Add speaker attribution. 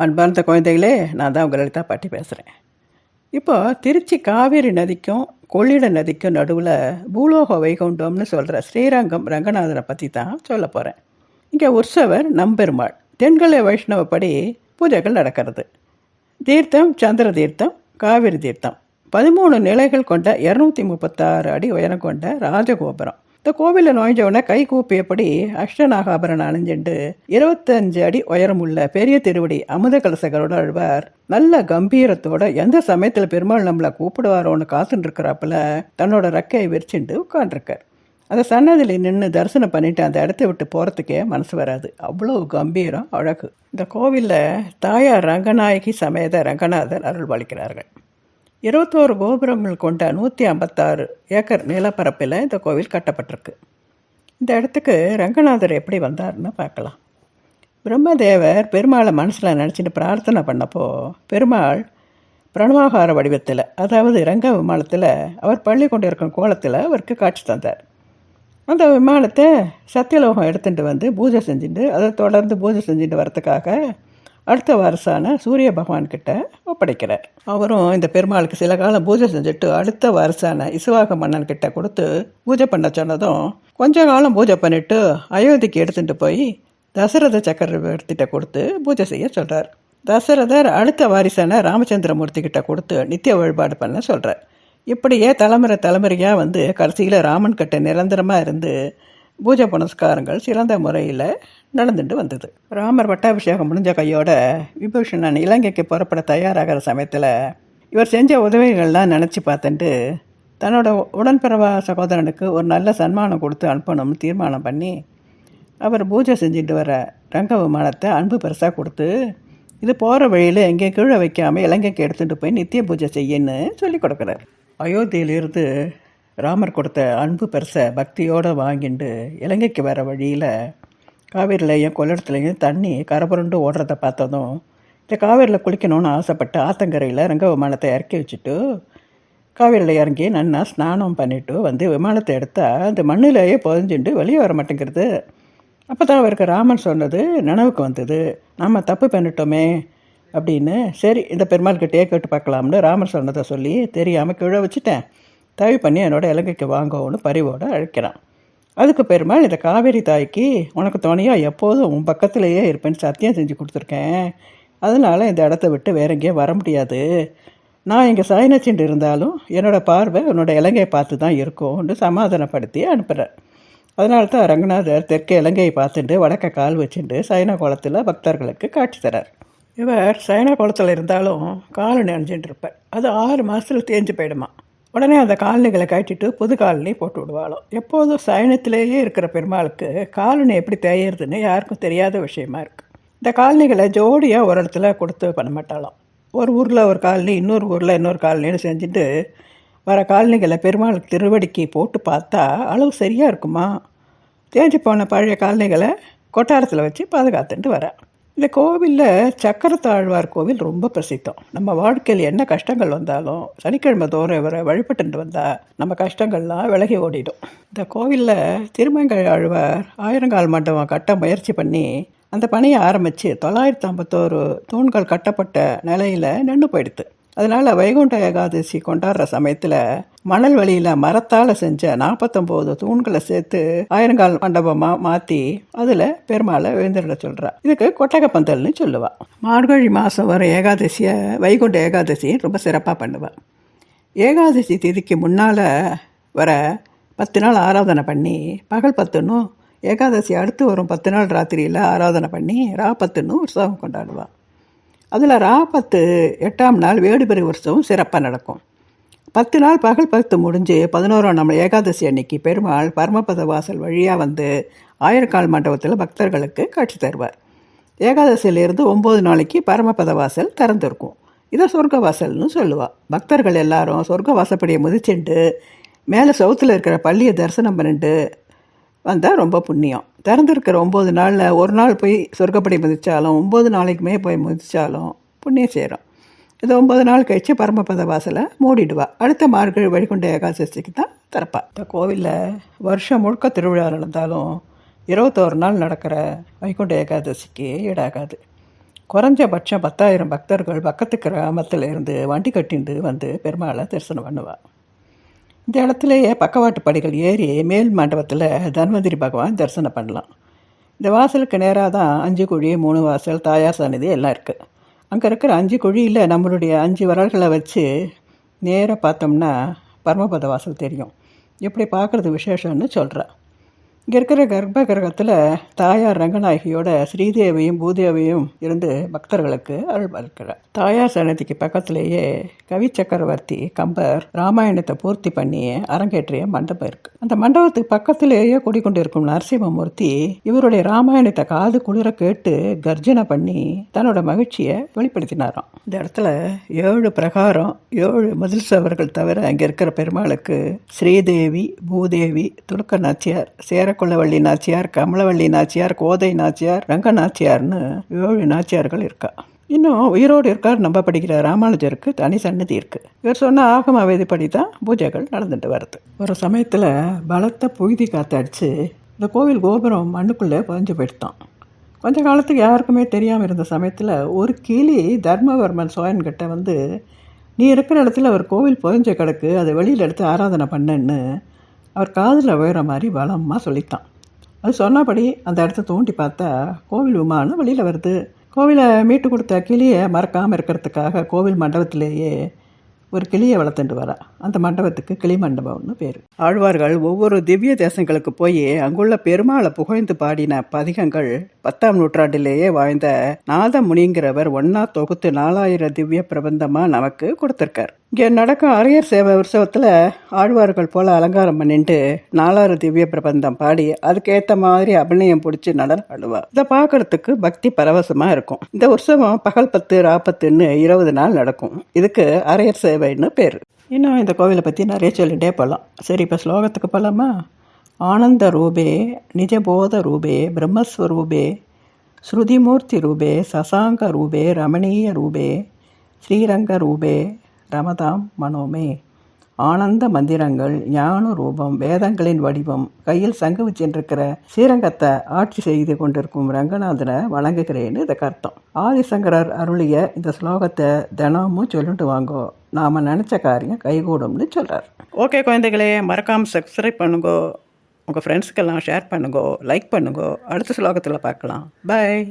Speaker 1: அன்பார்ந்த குழந்தைகளே, நான் தான் உங்கள் லலிதா பாட்டி பேசுகிறேன். இப்போ திருச்சி காவேரி நதிக்கும் கொள்ளிட நதிக்கும் நடுவில் பூலோக வைகுண்டம்னு சொல்கிற ஸ்ரீரங்கம் ரங்கநாதனை பற்றி தான் சொல்ல போகிறேன். இங்கே உற்சவர் நம்பெருமாள். தென்கலை வைஷ்ணவப்படி பூஜைகள் நடக்கிறது. தீர்த்தம் சந்திர தீர்த்தம், காவிரி தீர்த்தம். 13 நிலைகள் கொண்ட 236 அடி உயரம் கொண்ட ராஜகோபுரம். இந்த கோவிலில் நுழைஞ்சவுடனே கை கூப்பியபடி அஷ்டநாகாபரணம் அணிஞ்சுண்டு 25 அடி உயரமுள்ள பெரிய திருவடி அமுத கலசகரோட அழுவார். நல்ல கம்பீரத்தோட எந்த சமயத்தில் பெருமாள் நம்மளை கூப்பிடுவாரோன்னு காத்துட்டு இருக்கிறாப்புல தன்னோட ரெக்கையை விரிச்சுண்டு உட்காண்டிருக்கார். அந்த சன்னதியில் நின்று தரிசனம் பண்ணிட்டு அந்த இடத்த விட்டு போகிறதுக்கே மனசு வராது. அவ்வளோ கம்பீரம், அழகு. இந்த கோவிலில் தாயார் ரங்கநாயகி சமேத ரங்கநாதர் அருள்பாலிக்கிறார்கள். 21 கோபுரங்கள் கொண்ட 156 ஏக்கர் நிலப்பரப்பில் இந்த கோவில் கட்டப்பட்டிருக்கு. இந்த இடத்துக்கு ரங்கநாதர் எப்படி வந்தார்னு பார்க்கலாம். பிரம்மதேவர் பெருமாளை மனசில் நினச்சிட்டு பிரார்த்தனை பண்ணப்போ பெருமாள் பிரணவாகார வடிவத்தில், அதாவது ரங்க விமானத்தில் அவர் பள்ளி கொண்டு இருக்கும் கோலத்தில் அவருக்கு காட்சி தந்தார். அந்த விமானத்தை சத்தியலோகம் எடுத்துகிட்டு வந்து பூஜை செஞ்சுட்டு அதை தொடர்ந்து பூஜை செஞ்சுட்டு வரத்துக்காக அடுத்த வாரசான சூரிய பகவான்கிட்ட ஒப்படைக்கிறார். அவரும் இந்த பெருமாளுக்கு சில காலம் பூஜை செஞ்சுட்டு அடுத்த வாரசான இசுவாக மன்னன்கிட்ட கொடுத்து பூஜை பண்ண சொன்னதும் கொஞ்ச காலம் பூஜை பண்ணிவிட்டு அயோத்திக்கு எடுத்துகிட்டு போய் தசரத சக்கரவர்த்திகிட்ட கொடுத்து பூஜை செய்ய சொல்கிறார். தசரதர் அடுத்த வாரிசான ராமச்சந்திரமூர்த்தி கிட்ட கொடுத்து நித்திய வழிபாடு பண்ண சொல்கிறார். இப்படியே தலைமுறையாக வந்து கடைசியில் ராமன் கிட்ட நிரந்தரமாக இருந்து பூஜை புனஸ்காரங்கள் சிறந்த முறையில் நடந்துட்டு வந்தது. ராமர் பட்டாபிஷேகம் முடிஞ்ச கையோட விபூஷணன் இலங்கைக்கு புறப்பட தயாராகிற சமயத்தில் இவர் செஞ்ச உதவிகள்லாம் நினச்சி பார்த்துட்டு தன்னோட உடன்பிறவா சகோதரனுக்கு ஒரு நல்ல சன்மானம் கொடுத்து அனுப்பணும்னு தீர்மானம் பண்ணி அவர் பூஜை செஞ்சுட்டு வர ரங்க விமானத்தை அன்பு பெருசாக கொடுத்து இது போகிற வழியில் எங்கே கீழே வைக்காமல் இலங்கைக்கு எடுத்துகிட்டு போய் நித்திய பூஜை செய்யன்னு சொல்லி கொடுக்குறார். அயோத்தியிலிருந்து ராமர் கொடுத்த அன்பு பெருசை பக்தியோடு வாங்கிட்டு இலங்கைக்கு வர வழியில் காவேரிலையும் கொள்ளிடத்துலையும் தண்ணி கரபுரண்டு ஓடுறத பார்த்ததும் இந்த காவேரியில் குளிக்கணும்னு ஆசைப்பட்டு ஆத்தங்கரையில் ரங்க விமானத்தை இறக்கி வச்சுட்டு காவேரியில் இறங்கி நன்னா ஸ்நானம் பண்ணிவிட்டு வந்து விமானத்தை எடுத்தால் அந்த மண்ணிலேயே புதஞ்சுட்டு வெளியே வர மாட்டேங்கிறது. அப்போ தான் அவருக்கு ராமன் சொன்னது நினைவுக்கு வந்தது. நாம் தப்பு பண்ணிட்டோமே அப்படின்னு. சரி, இந்த பெருமாள்கிட்டே கேட்டு பார்க்கலாம்னு ராமர் சொன்னதை சொல்லி தெரியாமல் கீழே வச்சுட்டேன், தயவு பண்ணி என்னோட இலங்கைக்கு வாங்கன்னு பரிவோடு அழைக்கிறான். அதுக்கு பெருமாள், இந்த காவேரி தாய்க்கு உனக்கு துணையாக எப்போதும் உன் பக்கத்திலேயே இருப்பேன்னு சத்தியம் செஞ்சு கொடுத்துருக்கேன். அதனால் இந்த இடத்த விட்டு வேற எங்கேயும் வர முடியாது. நான் இங்கே சயனச்சிண்டு இருந்தாலும் என்னோடய பார்வை உன்னோட இலங்கையை பார்த்து தான் இருக்கும்னு சமாதானப்படுத்தி அனுப்புகிறார். அதனால தான் ரங்கநாதர் தெற்கே இலங்கையை பார்த்துட்டு வடக்க கால் வச்சுட்டு சயன கோலத்தில் பக்தர்களுக்கு காட்சி தரார். இவர் சயன கோலத்தில் இருந்தாலும் காலணி அணிஞ்சுட்டு இருப்பார். அது 6 மாதத்தில் தேஞ்சு போயிடுமா. உடனே அந்த காலணிகளை கட்டிட்டு புது காலனி போட்டு விடுவாளோ. எப்போதும் சயனத்திலேயே இருக்கிற பெருமாளுக்கு காலனி எப்படி தேயறதுன்னு யாருக்கும் தெரியாத விஷயமா இருக்குது. இந்த காலனிகளை ஜோடியாக ஒரு இடத்துல கொடுத்து பண்ண மாட்டாளாம். ஒரு ஊரில் ஒரு காலனி, இன்னொரு ஊரில் இன்னொரு காலனின்னு செஞ்சுட்டு வர காலனிகளை பெருமாளுக்கு திருவடிக்கு போட்டு பார்த்தா அளவு சரியாக இருக்குமா. தேஞ்சு போன பழைய காலனிகளை கொட்டாரத்தில் வச்சு பாதுகாத்துட்டு வர. இந்த கோவிலில் சக்கரத்தாழ்வார் கோவில் ரொம்ப பிரசித்தம். நம்ம வாழ்க்கையில் என்ன கஷ்டங்கள் வந்தாலும் சனிக்கிழமை தோறும் இவரை வழிபட்டு வந்தால் நம்ம கஷ்டங்கள்லாம் விலகி ஓடிடும். இந்த கோவிலில் திருமங்கை ஆழ்வார் 1000 மண்டபம் கட்ட முயற்சி பண்ணி அந்த பணியை ஆரம்பித்து 951 தூண்கள் கட்டப்பட்ட நிலையில் நின்று போயிடுது. அதனால் வைகுண்ட ஏகாதசி கொண்டாடுற சமயத்தில் மணல் வெளியில் மரத்தால் செஞ்ச 49 தூண்களை சேர்த்து 1000 மண்டபமாக மாற்றி அதில் பெருமாளை எழுந்திருட சொல்கிறா. இதுக்கு கொட்டகை பந்தல்னு சொல்லுவாள். மார்கழி மாதம் வர ஏகாதசியை வைகுண்ட ஏகாதசி ரொம்ப சிறப்பாக பண்ணுவாள். ஏகாதசி திதிக்கு முன்னால் வர 10 நாள் ஆராதனை பண்ணி பகல் 10ன்னும் ஏகாதசி அடுத்து வரும் 10 நாள் ராத்திரியில் ஆராதனை பண்ணி ரா 10ன்னும் உற்சவம் கொண்டாடுவாள். அதில் ரா 10 8ஆம் நாள் வேடுபெரு உற்சவம் சிறப்பாக நடக்கும். 10 நாள் பகல் 10 முடிஞ்சு 11ஆம் நாள் ஏகாதசி அன்னைக்கு பெருமாள் பரமபத வாசல் வழியாக வந்து 1000 மண்டபத்தில் பக்தர்களுக்கு காட்சி தருவார். ஏகாதசியிலிருந்து 9 நாளைக்கு பரமபத வாசல் திறந்துருக்கும். இதை சொர்க்க வாசல்னு சொல்லுவாள். பக்தர்கள் எல்லாரும் சொர்க்க வாசப்படியை முதிச்சுட்டு மேலே சவுத்தில் இருக்கிற பள்ளியை தரிசனம் பண்ணிட்டு வந்தால் ரொம்ப புண்ணியம். திறந்துருக்கிற 9 நாளில் ஒரு நாள் போய் சொர்க்கப்படி மிதித்தாலும் 9 நாளைக்குமே போய் மிதித்தாலும் புண்ணியம் சேரும். இது 9 நாள் கழித்து பரமபத வாசலை மூடிடுவா. அடுத்த மார்கழி வைகுண்ட ஏகாதசிக்கு தான் திறப்பா. இந்த கோவிலில் வருஷம் முழுக்க திருவிழா நடந்தாலும் 21 நாள் நடக்கிற வைகுண்ட ஏகாதசிக்கு ஈடாகாது. குறைஞ்சபட்சம் 10,000 பக்தர்கள் பக்கத்து கிராமத்தில் இருந்து வண்டி கட்டிண்டு வந்து பெருமாளை தரிசனம் பண்ணுவாள். இந்த இடத்துலையே பக்கவாட்டு படிகள் ஏறி மேல் மண்டபத்தில் தன்வந்திரி பகவான் தரிசனம் பண்ணலாம். இந்த வாசலுக்கு நேராக தான் 5 குழி, 3 வாசல், தாயார் சந்நிதி எல்லாம் இருக்குது. அங்கே இருக்கிற 5 குழியில் நம்மளுடைய 5 விரல்களை வச்சு நேராக பார்த்தோம்னா பரமபத வாசல் தெரியும். இப்படி பார்க்குறது விசேஷம்னு சொல்கிறா. இங்கே இருக்கிற கர்ப்ப கிரகத்தில் தாயார் ரங்கநாயகியோட ஸ்ரீதேவியும் பூதேவியும் இருந்து பக்தர்களுக்கு அருள் பாலிக்கிறார். தாயார் சன்னதிக்கு பக்கத்திலேயே கவி சக்கரவர்த்தி கம்பர் ராமாயணத்தை பூர்த்தி பண்ணி அரங்கேற்றிய மண்டபம் இருக்குது. அந்த மண்டபத்துக்கு பக்கத்திலேயே குடிக்கொண்டிருக்கும் நரசிம்மமூர்த்தி இவருடைய ராமாயணத்தை காது குளிர கேட்டு கர்ஜனை பண்ணி தன்னோட மகிழ்ச்சியை வெளிப்படுத்தினாராம். இந்த இடத்துல 7 பிரகாரம் 7 மதில் சவர்கள் தவிர அங்கே இருக்கிற பெருமாளுக்கு ஸ்ரீதேவி, பூதேவி, துலுக்க நாச்சியார், சேரக்குள்ளவள்ளி நாச்சியார், கமலவள்ளி நாச்சியார், கோதை நாச்சியார், ரங்க நாச்சியார்னு 7 நாச்சியார்கள் இருக்கா. இன்னும் உயிரோடு இருக்கார் நம்பப்படுகிற ராமானுஜருக்கு தனி சன்னதி இருக்குது. இவர் சொன்ன ஆகம வேதிப்படி தான் பூஜைகள் நடந்துட்டு வருது. ஒரு சமயத்தில் பலத்த புழுதி காத்தடிச்சு இந்த கோவில் கோபுரம் மண்ணுக்குள்ளே புதைஞ்சு போயிட்டான். கொஞ்ச காலத்துக்கு யாருக்குமே தெரியாமல் இருந்த சமயத்தில் ஒரு கிளி தர்மவர்மன் சோழன்கிட்ட வந்து, நீ இருக்கிற இடத்துல அவர் கோவில் புதைஞ்ச கிடக்கு, அதை வெளியில் எடுத்து ஆராதனை பண்ணுன்னு அவர் காதில் விழுற மாதிரி பலமாக சொல்லித்தான். அது சொன்னபடி அந்த இடத்த தோண்டி பார்த்தா கோவில் விமானம் வெளியில் வருது. கோவிலை மீட்டு கொடுத்த கிளியை மறக்காமல் இருக்கிறதுக்காக கோவில் மண்டபத்திலேயே ஒரு கிளியை வளர்த்துட்டு வரா. அந்த மண்டபத்துக்கு கிளி மண்டபம்னு பேர். ஆழ்வார்கள் ஒவ்வொரு திவ்ய தேசங்களுக்கு போய் அங்குள்ள பெருமாளை புகழ்ந்து பாடின பதிகங்கள் 10ஆம் நூற்றாண்டிலேயே வாழ்ந்த நாதமுனிங்கிறவர் ஒன்னா தொகுத்து 4000 திவ்ய பிரபந்தமாக நமக்கு கொடுத்துருக்கார். இங்கே நடக்கும் அரையர் சேவை உற்சவத்தில் ஆழ்வார்கள் போல் அலங்காரம் பண்ணிட்டு 4000 திவ்ய பிரபந்தம் பாடி அதுக்கேற்ற மாதிரி அபிநயம் பிடிச்சி நடனம் ஆடுவார். இதை பார்க்கறதுக்கு பக்தி பரவசமாக இருக்கும். இந்த உற்சவம் பகல் 10 ராப்பத்துன்னு 20 நாள் நடக்கும். இதுக்கு அரையர் சேவைன்னு பேர். இன்னும் இந்த கோவிலை பற்றி நிறைய சொல்லிகிட்டே போகலாம். சரி, இப்போ ஸ்லோகத்துக்கு போகலாமா? ஆனந்த ரூபே, நிஜபோத ரூபே, பிரம்மஸ்வரூபே, ஸ்ருதிமூர்த்தி ரூபே, சசாங்க ரூபே, ரமணீய ரூபே, ஸ்ரீரங்க ரூபே, ரமதாம் மனோமே. ஆனந்த மந்திரங்கள், ஞான ரூபம், வேதங்களின் வடிவம், கையில் சங்கு வச்சுருக்கிற ஸ்ரீரங்கத்தை ஆட்சி செய்து கொண்டிருக்கும் ரங்கநாதனை வணங்குகிறேன்னு இதுக்கு அர்த்தம். ஆதிசங்கரர் அருளிய இந்த ஸ்லோகத்தை தினமும் சொல்லிட்டு வாங்கோ, நாம் நினச்ச காரியம் கைகூடும்னு சொல்கிறார். ஓகே குழந்தைகளே, மறக்காமல் சப்ஸ்கிரைப் பண்ணுங்கோ, உங்கள் ஃப்ரெண்ட்ஸுக்கெல்லாம் ஷேர் பண்ணுங்கோ, லைக் பண்ணுங்கோ. அடுத்த ஸ்லோகத்தில் பார்க்கலாம். பாய்.